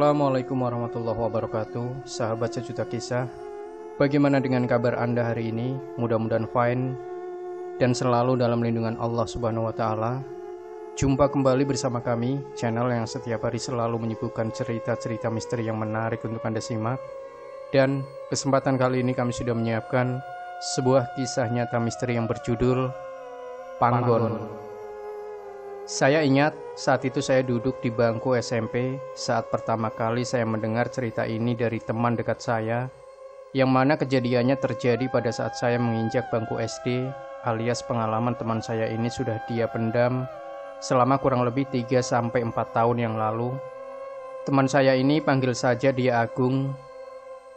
Assalamualaikum warahmatullahi wabarakatuh, sahabat sejuta kisah. Bagaimana dengan kabar Anda hari ini? Mudah-mudahan fine dan selalu dalam lindungan Allah Subhanahu wa Ta'ala. Jumpa kembali bersama kami, channel yang setiap hari selalu menyuguhkan cerita-cerita misteri yang menarik untuk Anda simak. Dan kesempatan kali ini kami sudah menyiapkan sebuah kisah nyata misteri yang berjudul Panggon. Saya ingat saat itu saya duduk di bangku SMP saat pertama kali saya mendengar cerita ini dari teman dekat saya, yang mana kejadiannya terjadi pada saat saya menginjak bangku SD, alias pengalaman teman saya ini sudah dia pendam selama kurang lebih 3-4 tahun yang lalu. Teman saya ini panggil saja dia Agung.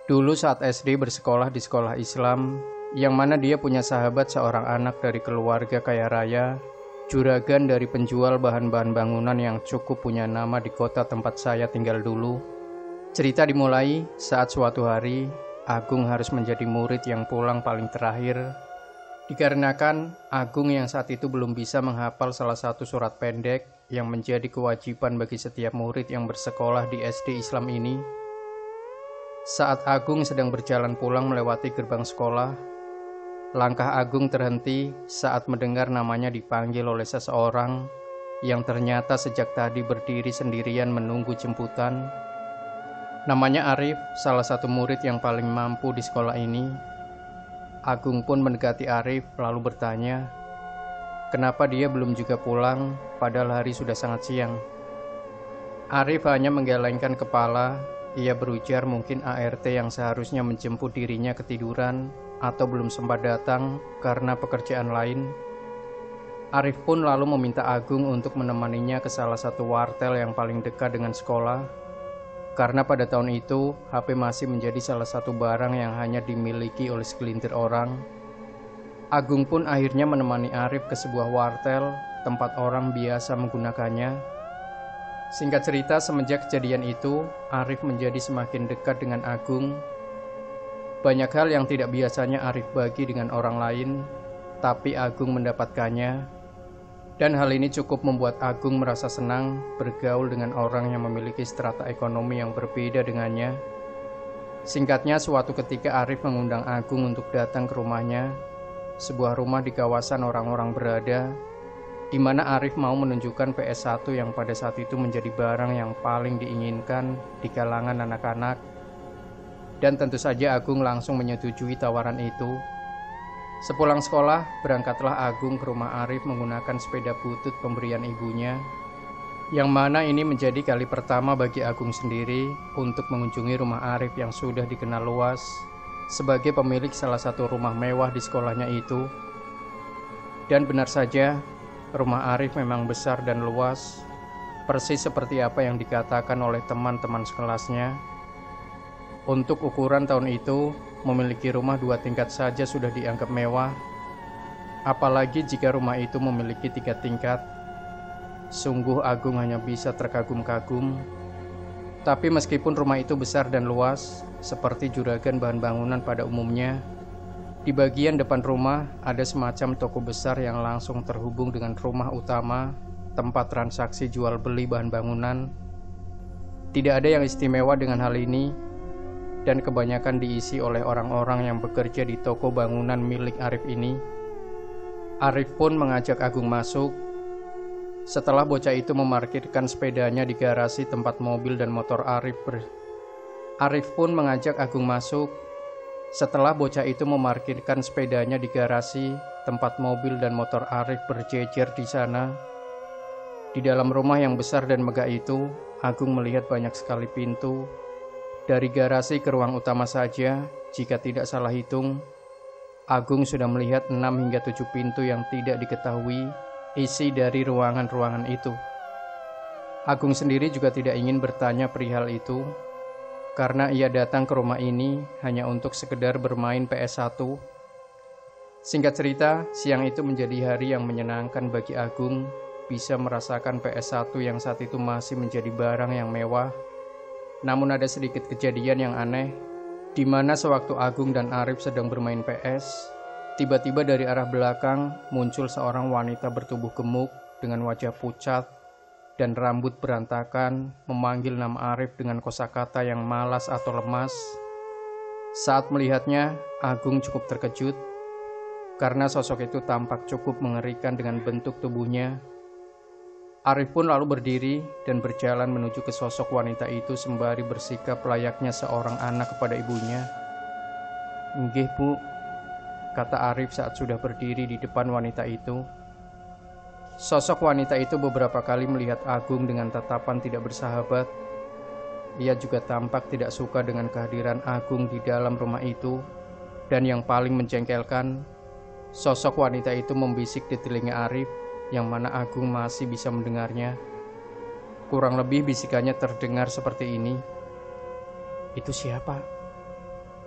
Dulu saat SD bersekolah di sekolah Islam, yang mana dia punya sahabat seorang anak dari keluarga kaya raya, juragan dari penjual bahan-bahan bangunan yang cukup punya nama di kota tempat saya tinggal dulu. Cerita dimulai saat suatu hari Agung harus menjadi murid yang pulang paling terakhir, dikarenakan Agung yang saat itu belum bisa menghafal salah satu surat pendek yang menjadi kewajiban bagi setiap murid yang bersekolah di SD Islam ini. Saat Agung sedang berjalan pulang melewati gerbang sekolah, langkah Agung terhenti saat mendengar namanya dipanggil oleh seseorang yang ternyata sejak tadi berdiri sendirian menunggu jemputan. Namanya Arif, salah satu murid yang paling mampu di sekolah ini. Agung pun mendekati Arif lalu bertanya, kenapa dia belum juga pulang padahal hari sudah sangat siang. Arif hanya menggelengkan kepala. Ia berujar mungkin ART yang seharusnya menjemput dirinya ketiduran atau belum sempat datang karena pekerjaan lain. Arif pun lalu meminta Agung untuk menemaninya ke salah satu wartel yang paling dekat dengan sekolah. Karena pada tahun itu, HP masih menjadi salah satu barang yang hanya dimiliki oleh segelintir orang. Agung pun akhirnya menemani Arif ke sebuah wartel tempat orang biasa menggunakannya. Singkat cerita, semenjak kejadian itu, Arif menjadi semakin dekat dengan Agung. Banyak hal yang tidak biasanya Arif bagi dengan orang lain, tapi Agung mendapatkannya. Dan hal ini cukup membuat Agung merasa senang bergaul dengan orang yang memiliki strata ekonomi yang berbeda dengannya. Singkatnya, suatu ketika Arif mengundang Agung untuk datang ke rumahnya, sebuah rumah di kawasan orang-orang berada, di mana Arif mau menunjukkan PS1 yang pada saat itu menjadi barang yang paling diinginkan di kalangan anak-anak. Dan tentu saja Agung langsung menyetujui tawaran itu. Sepulang sekolah, berangkatlah Agung ke rumah Arif menggunakan sepeda butut pemberian ibunya, yang mana ini menjadi kali pertama bagi Agung sendiri untuk mengunjungi rumah Arif yang sudah dikenal luas sebagai pemilik salah satu rumah mewah di sekolahnya itu. Dan benar saja, rumah Arif memang besar dan luas, persis seperti apa yang dikatakan oleh teman-teman sekelasnya. Untuk ukuran tahun itu, memiliki rumah 2 tingkat saja sudah dianggap mewah, apalagi jika rumah itu memiliki 3 tingkat. Sungguh Agung hanya bisa terkagum-kagum. Tapi meskipun rumah itu besar dan luas, seperti juragan bahan bangunan pada umumnya, di bagian depan rumah ada semacam toko besar yang langsung terhubung dengan rumah utama, tempat transaksi jual beli bahan bangunan. Tidak ada yang istimewa dengan hal ini, dan kebanyakan diisi oleh orang-orang yang bekerja di toko bangunan milik Arif ini. Arif pun mengajak Agung masuk. Setelah bocah itu memarkirkan sepedanya di garasi tempat mobil dan motor Arif pun mengajak Agung masuk. Setelah bocah itu memarkirkan sepedanya di garasi, tempat mobil dan motor Arif berjejer di sana. Di dalam rumah yang besar dan megah itu, Agung melihat banyak sekali pintu. Dari garasi ke ruang utama saja, jika tidak salah hitung, Agung sudah melihat 6 hingga 7 pintu yang tidak diketahui isi dari ruangan-ruangan itu. Agung sendiri juga tidak ingin bertanya perihal itu, karena ia datang ke rumah ini hanya untuk sekedar bermain PS1. Singkat cerita, siang itu menjadi hari yang menyenangkan bagi Agung, bisa merasakan PS1 yang saat itu masih menjadi barang yang mewah. Namun ada sedikit kejadian yang aneh, di mana sewaktu Agung dan Arif sedang bermain PS, tiba-tiba dari arah belakang muncul seorang wanita bertubuh gemuk dengan wajah pucat dan rambut berantakan memanggil nama Arif dengan kosakata yang malas atau lemas. Saat melihatnya, Agung cukup terkejut karena sosok itu tampak cukup mengerikan dengan bentuk tubuhnya. Arif pun lalu berdiri dan berjalan menuju ke sosok wanita itu sembari bersikap layaknya seorang anak kepada ibunya. "Nggih, Bu," kata Arif saat sudah berdiri di depan wanita itu. Sosok wanita itu beberapa kali melihat Agung dengan tatapan tidak bersahabat. Ia juga tampak tidak suka dengan kehadiran Agung di dalam rumah itu. Dan yang paling menjengkelkan, sosok wanita itu membisik di telinga Arif, yang mana Agung masih bisa mendengarnya. Kurang lebih bisikannya terdengar seperti ini. "Itu siapa?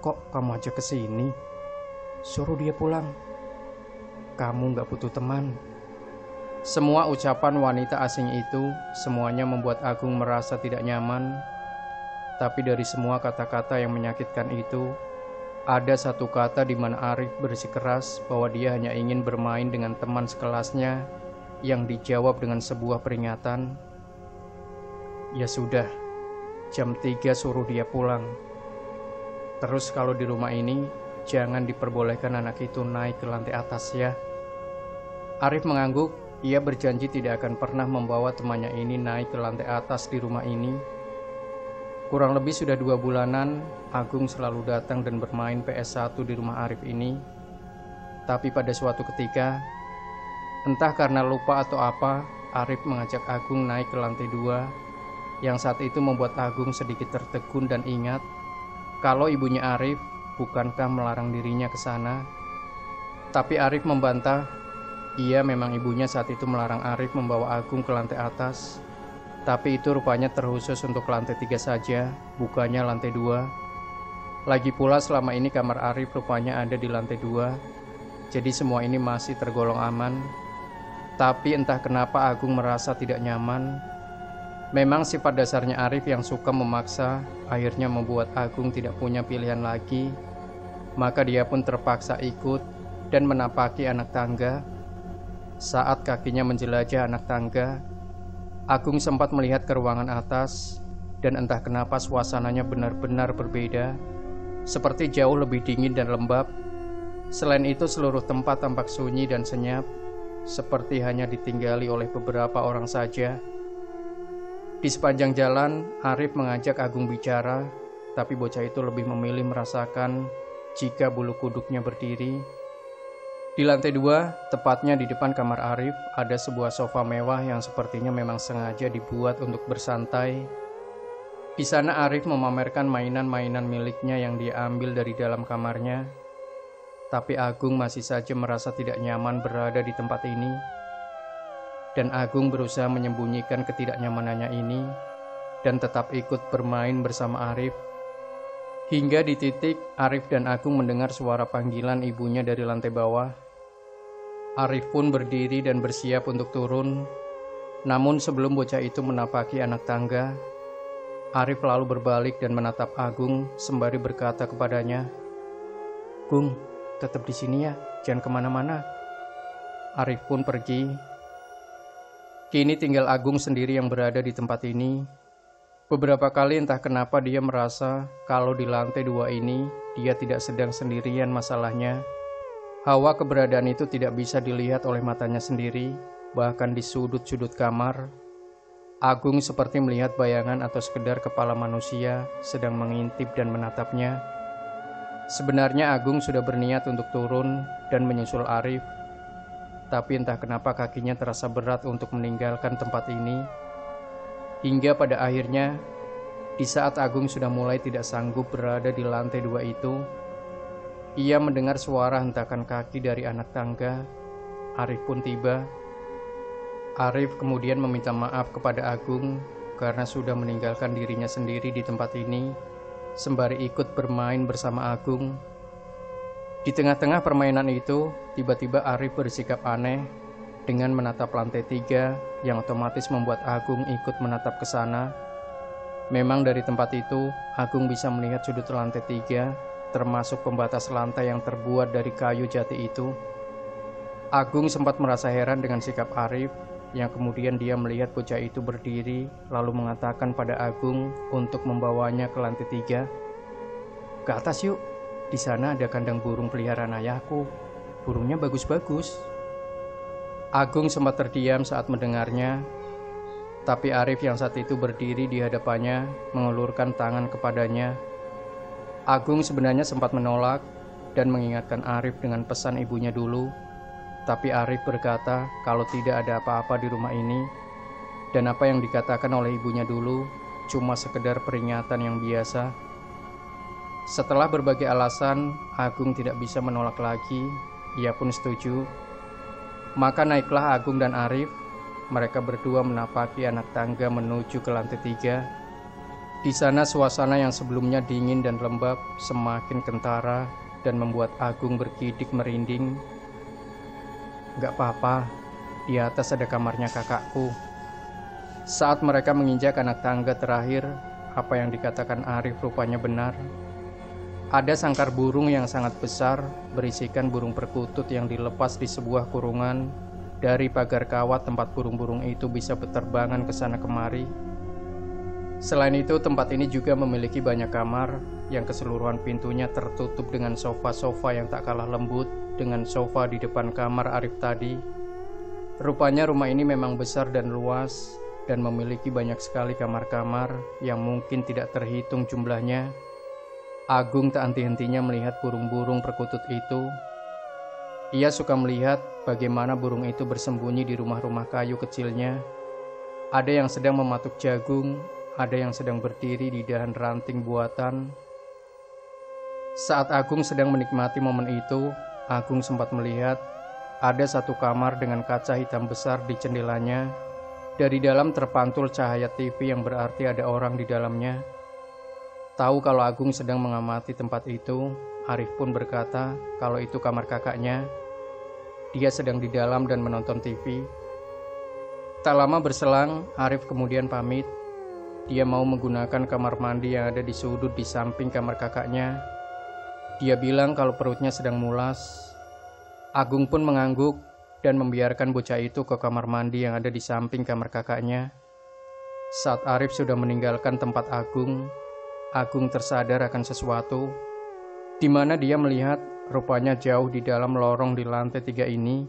Kok kamu ajak ke sini? Suruh dia pulang. Kamu gak butuh teman." Semua ucapan wanita asing itu semuanya membuat Agung merasa tidak nyaman. Tapi dari semua kata-kata yang menyakitkan itu, ada satu kata di mana Arif bersikeras bahwa dia hanya ingin bermain dengan teman sekelasnya, yang dijawab dengan sebuah peringatan. "Ya sudah, jam 3 suruh dia pulang. Terus kalau di rumah ini, jangan diperbolehkan anak itu naik ke lantai atas ya." Arif mengangguk. Ia berjanji tidak akan pernah membawa temannya ini naik ke lantai atas di rumah ini. Kurang lebih sudah 2 bulanan, Agung selalu datang dan bermain PS1 di rumah Arif ini. Tapi pada suatu ketika, entah karena lupa atau apa, Arif mengajak Agung naik ke lantai 2, yang saat itu membuat Agung sedikit tertegun dan ingat kalau ibunya Arif bukankah melarang dirinya ke sana. Tapi Arif membantah. Iya, memang ibunya saat itu melarang Arif membawa Agung ke lantai atas. Tapi itu rupanya terkhusus untuk lantai 3 saja, bukannya lantai 2. Lagi pula selama ini kamar Arif rupanya ada di lantai 2. Jadi semua ini masih tergolong aman. Tapi entah kenapa Agung merasa tidak nyaman. Memang sifat dasarnya Arif yang suka memaksa, akhirnya membuat Agung tidak punya pilihan lagi. Maka dia pun terpaksa ikut dan menapaki anak tangga. Saat kakinya menjelajah anak tangga, Agung sempat melihat ke ruangan atas, dan entah kenapa suasananya benar-benar berbeda, seperti jauh lebih dingin dan lembab. Selain itu seluruh tempat tampak sunyi dan senyap, seperti hanya ditinggali oleh beberapa orang saja. Di sepanjang jalan, Arif mengajak Agung bicara, tapi bocah itu lebih memilih merasakan jika bulu kuduknya berdiri. Di lantai 2, tepatnya di depan kamar Arif, ada sebuah sofa mewah yang sepertinya memang sengaja dibuat untuk bersantai. Di sana Arif memamerkan mainan-mainan miliknya yang dia ambil dari dalam kamarnya. Tapi Agung masih saja merasa tidak nyaman berada di tempat ini. Dan Agung berusaha menyembunyikan ketidaknyamanannya ini dan tetap ikut bermain bersama Arif. Hingga di titik Arif dan Agung mendengar suara panggilan ibunya dari lantai bawah. Arif pun berdiri dan bersiap untuk turun. Namun sebelum bocah itu menapaki anak tangga, Arif lalu berbalik dan menatap Agung sembari berkata kepadanya, "Gung, tetap di sini ya, jangan kemana-mana." Arif pun pergi. Kini tinggal Agung sendiri yang berada di tempat ini. Beberapa kali entah kenapa dia merasa kalau di lantai 2 ini dia tidak sedang sendirian masalahnya. Hawa keberadaan itu tidak bisa dilihat oleh matanya sendiri, bahkan di sudut-sudut kamar. Agung seperti melihat bayangan atau sekedar kepala manusia sedang mengintip dan menatapnya. Sebenarnya Agung sudah berniat untuk turun dan menyusul Arif, tapi entah kenapa kakinya terasa berat untuk meninggalkan tempat ini. Hingga pada akhirnya, di saat Agung sudah mulai tidak sanggup berada di lantai 2 itu, ia mendengar suara hentakan kaki dari anak tangga. Arif pun tiba. Arif kemudian meminta maaf kepada Agung karena sudah meninggalkan dirinya sendiri di tempat ini, sembari ikut bermain bersama Agung. Di tengah-tengah permainan itu, tiba-tiba Arif bersikap aneh dengan menatap lantai 3, yang otomatis membuat Agung ikut menatap ke sana. Memang dari tempat itu, Agung bisa melihat sudut lantai 3, termasuk pembatas lantai yang terbuat dari kayu jati itu. Agung sempat merasa heran dengan sikap Arif, yang kemudian dia melihat bocah itu berdiri lalu mengatakan pada Agung untuk membawanya ke lantai 3. "Ke atas yuk, di sana ada kandang burung peliharaan ayahku. Burungnya bagus-bagus." Agung sempat terdiam saat mendengarnya, tapi Arif yang saat itu berdiri di hadapannya mengulurkan tangan kepadanya. Agung sebenarnya sempat menolak dan mengingatkan Arif dengan pesan ibunya dulu, tapi Arif berkata kalau tidak ada apa-apa di rumah ini, dan apa yang dikatakan oleh ibunya dulu cuma sekedar peringatan yang biasa. Setelah berbagai alasan, Agung tidak bisa menolak lagi, ia pun setuju. Maka naiklah Agung dan Arif. Mereka berdua menapaki anak tangga menuju ke lantai 3. Di sana suasana yang sebelumnya dingin dan lembab semakin kentara dan membuat Agung bergidik merinding. "Gak apa-apa, di atas ada kamarnya kakakku." Saat mereka menginjak anak tangga terakhir, apa yang dikatakan Arif rupanya benar. Ada sangkar burung yang sangat besar berisikan burung perkutut yang dilepas di sebuah kurungan dari pagar kawat tempat burung-burung itu bisa berterbangan ke sana kemari. Selain itu, tempat ini juga memiliki banyak kamar yang keseluruhan pintunya tertutup dengan sofa-sofa yang tak kalah lembut dengan sofa di depan kamar Arif tadi. Rupanya rumah ini memang besar dan luas dan memiliki banyak sekali kamar-kamar yang mungkin tidak terhitung jumlahnya. Agung tak henti-hentinya melihat burung-burung perkutut itu. Ia suka melihat bagaimana burung itu bersembunyi di rumah-rumah kayu kecilnya. Ada yang sedang mematuk jagung, ada yang sedang berdiri di dahan ranting buatan. Saat Agung sedang menikmati momen itu, Agung sempat melihat ada satu kamar dengan kaca hitam besar di jendelanya. Dari dalam terpantul cahaya TV yang berarti ada orang di dalamnya. Tahu kalau Agung sedang mengamati tempat itu, Arif pun berkata kalau itu kamar kakaknya. Dia sedang di dalam dan menonton TV. Tak lama berselang, Arif kemudian pamit. Dia mau menggunakan kamar mandi yang ada di sudut di samping kamar kakaknya. Dia bilang kalau perutnya sedang mulas. Agung pun mengangguk dan membiarkan bocah itu ke kamar mandi yang ada di samping kamar kakaknya. Saat Arif sudah meninggalkan tempat Agung tersadar akan sesuatu, di mana dia melihat rupanya jauh di dalam lorong di lantai 3 ini,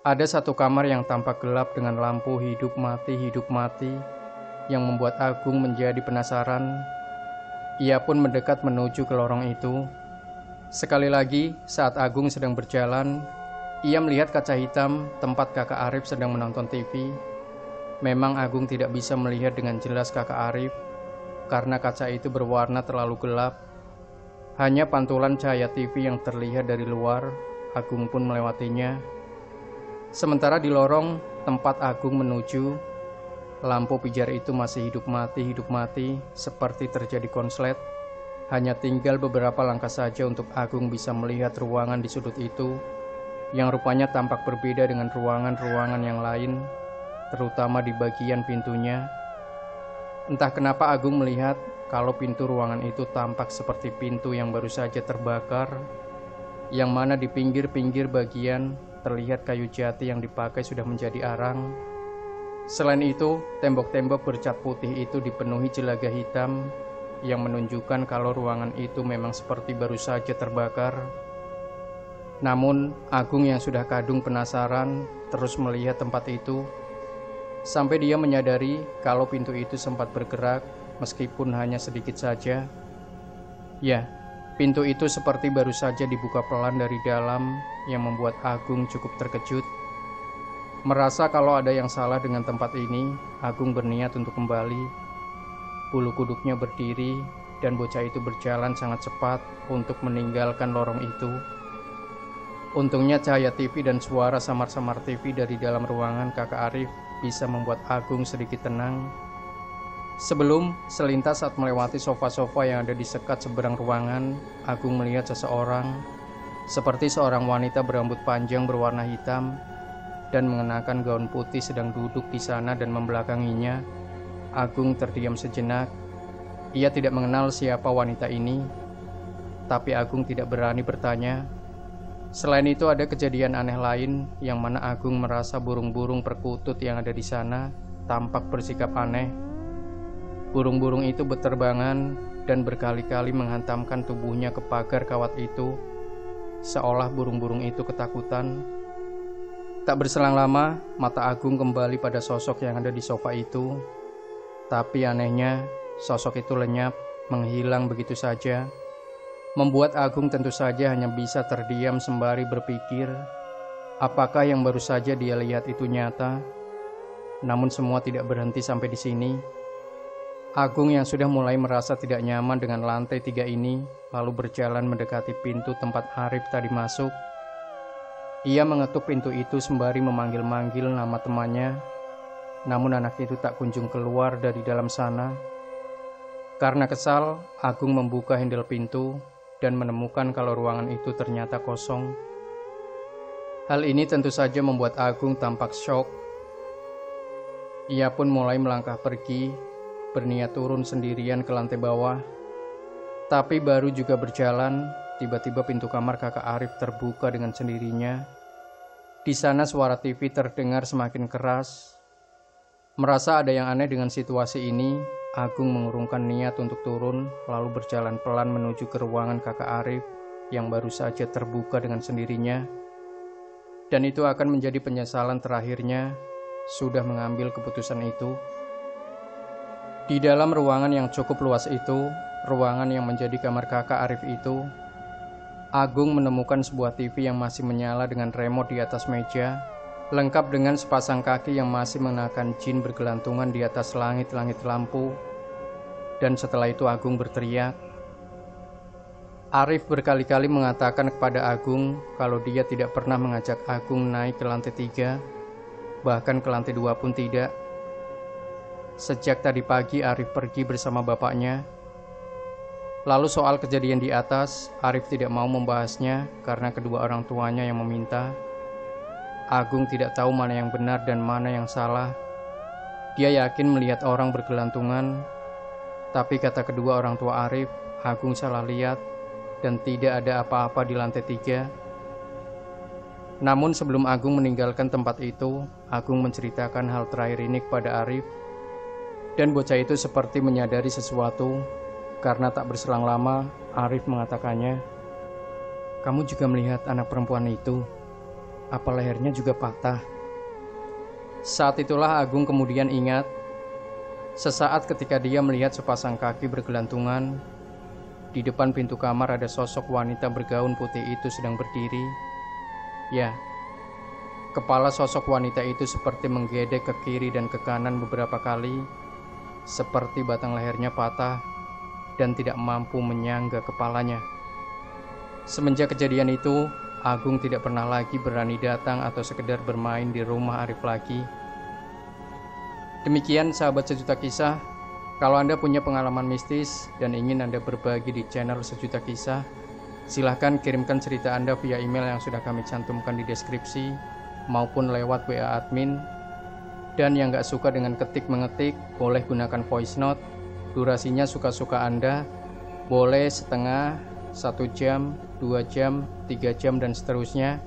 ada satu kamar yang tampak gelap dengan lampu hidup mati, yang membuat Agung menjadi penasaran. Ia pun mendekat menuju ke lorong itu. Sekali lagi, saat Agung sedang berjalan, ia melihat kaca hitam tempat kakak Arif sedang menonton TV. Memang Agung tidak bisa melihat dengan jelas kakak Arif, karena kaca itu berwarna terlalu gelap. Hanya pantulan cahaya TV yang terlihat dari luar. Agung pun melewatinya. Sementara di lorong tempat Agung menuju, lampu pijar itu masih hidup mati, seperti terjadi konslet. Hanya tinggal beberapa langkah saja untuk Agung bisa melihat ruangan di sudut itu, yang rupanya tampak berbeda dengan ruangan-ruangan yang lain, terutama di bagian pintunya. Entah kenapa Agung melihat kalau pintu ruangan itu tampak seperti pintu yang baru saja terbakar, yang mana di pinggir-pinggir bagian terlihat kayu jati yang dipakai sudah menjadi arang. Selain itu, tembok-tembok bercat putih itu dipenuhi jelaga hitam yang menunjukkan kalau ruangan itu memang seperti baru saja terbakar. Namun, Agung yang sudah kadung penasaran terus melihat tempat itu, sampai dia menyadari kalau pintu itu sempat bergerak meskipun hanya sedikit saja. Ya, pintu itu seperti baru saja dibuka pelan dari dalam, yang membuat Agung cukup terkejut. Merasa kalau ada yang salah dengan tempat ini, Agung berniat untuk kembali. Bulu kuduknya berdiri dan bocah itu berjalan sangat cepat untuk meninggalkan lorong itu. Untungnya cahaya TV dan suara samar-samar TV dari dalam ruangan kakak Arif bisa membuat Agung sedikit tenang. Sebelum selintas saat melewati sofa-sofa yang ada di sekat seberang ruangan, Agung melihat seseorang, seperti seorang wanita berambut panjang berwarna hitam dan mengenakan gaun putih sedang duduk di sana dan membelakanginya. Agung terdiam sejenak. Ia tidak mengenal siapa wanita ini, tapi Agung tidak berani bertanya. Selain itu ada kejadian aneh lain yang mana Agung merasa burung-burung perkutut yang ada di sana tampak bersikap aneh. Burung-burung itu berterbangan dan berkali-kali menghantamkan tubuhnya ke pagar kawat itu, seolah burung-burung itu ketakutan. Tak berselang lama, mata Agung kembali pada sosok yang ada di sofa itu. Tapi anehnya, sosok itu lenyap, menghilang begitu saja. Membuat Agung tentu saja hanya bisa terdiam sembari berpikir, apakah yang baru saja dia lihat itu nyata? Namun semua tidak berhenti sampai di sini. Agung yang sudah mulai merasa tidak nyaman dengan lantai 3 ini, lalu berjalan mendekati pintu tempat Arif tadi masuk. Ia mengetuk pintu itu sembari memanggil-manggil nama temannya, namun anak itu tak kunjung keluar dari dalam sana. Karena kesal, Agung membuka handle pintu dan menemukan kalau ruangan itu ternyata kosong. Hal ini tentu saja membuat Agung tampak syok. Ia pun mulai melangkah pergi, berniat turun sendirian ke lantai bawah. Tapi baru juga berjalan, tiba-tiba pintu kamar kakak Arif terbuka dengan sendirinya. Di sana suara TV terdengar semakin keras. Merasa ada yang aneh dengan situasi ini, Agung mengurungkan niat untuk turun, lalu berjalan pelan menuju ke ruangan kakak Arif yang baru saja terbuka dengan sendirinya. Dan itu akan menjadi penyesalan terakhirnya, sudah mengambil keputusan itu. Di dalam ruangan yang cukup luas itu, ruangan yang menjadi kamar kakak Arif itu, Agung menemukan sebuah TV yang masih menyala dengan remote di atas meja, lengkap dengan sepasang kaki yang masih mengenakan jin bergelantungan di atas langit-langit lampu. Dan setelah itu Agung berteriak. Arif berkali-kali mengatakan kepada Agung kalau dia tidak pernah mengajak Agung naik ke lantai 3, bahkan ke lantai 2 pun tidak. Sejak tadi pagi Arif pergi bersama bapaknya. Lalu soal kejadian di atas, Arif tidak mau membahasnya karena kedua orang tuanya yang meminta. Agung tidak tahu mana yang benar dan mana yang salah. Dia yakin melihat orang bergelantungan, tapi kata kedua orang tua Arif, Agung salah lihat dan tidak ada apa-apa di lantai 3. Namun sebelum Agung meninggalkan tempat itu, Agung menceritakan hal terakhir ini kepada Arif. Dan bocah itu seperti menyadari sesuatu, karena tak berselang lama Arif mengatakannya, "Kamu juga melihat anak perempuan itu? Apa lehernya juga patah?" Saat itulah Agung kemudian ingat, sesaat ketika dia melihat sepasang kaki bergelantungan, di depan pintu kamar ada sosok wanita bergaun putih itu sedang berdiri. Ya, kepala sosok wanita itu seperti menggedek ke kiri dan ke kanan beberapa kali, seperti batang lehernya patah dan tidak mampu menyangga kepalanya. Semenjak kejadian itu, Agung tidak pernah lagi berani datang atau sekedar bermain di rumah Arif lagi. Demikian sahabat Sejuta Kisah. Kalau Anda punya pengalaman mistis dan ingin Anda berbagi di channel Sejuta Kisah, silahkan kirimkan cerita Anda via email yang sudah kami cantumkan di deskripsi maupun lewat WA admin. Dan yang gak suka dengan ketik-mengetik, boleh gunakan voice note. Durasinya suka-suka Anda, boleh setengah, 1 jam, 2 jam, 3 jam, dan seterusnya.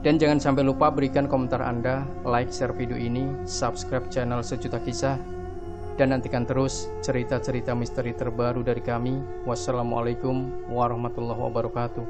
Dan jangan sampai lupa berikan komentar Anda, like, share video ini, subscribe channel Sejuta Kisah, dan nantikan terus cerita-cerita misteri terbaru dari kami. Wassalamualaikum warahmatullahi wabarakatuh.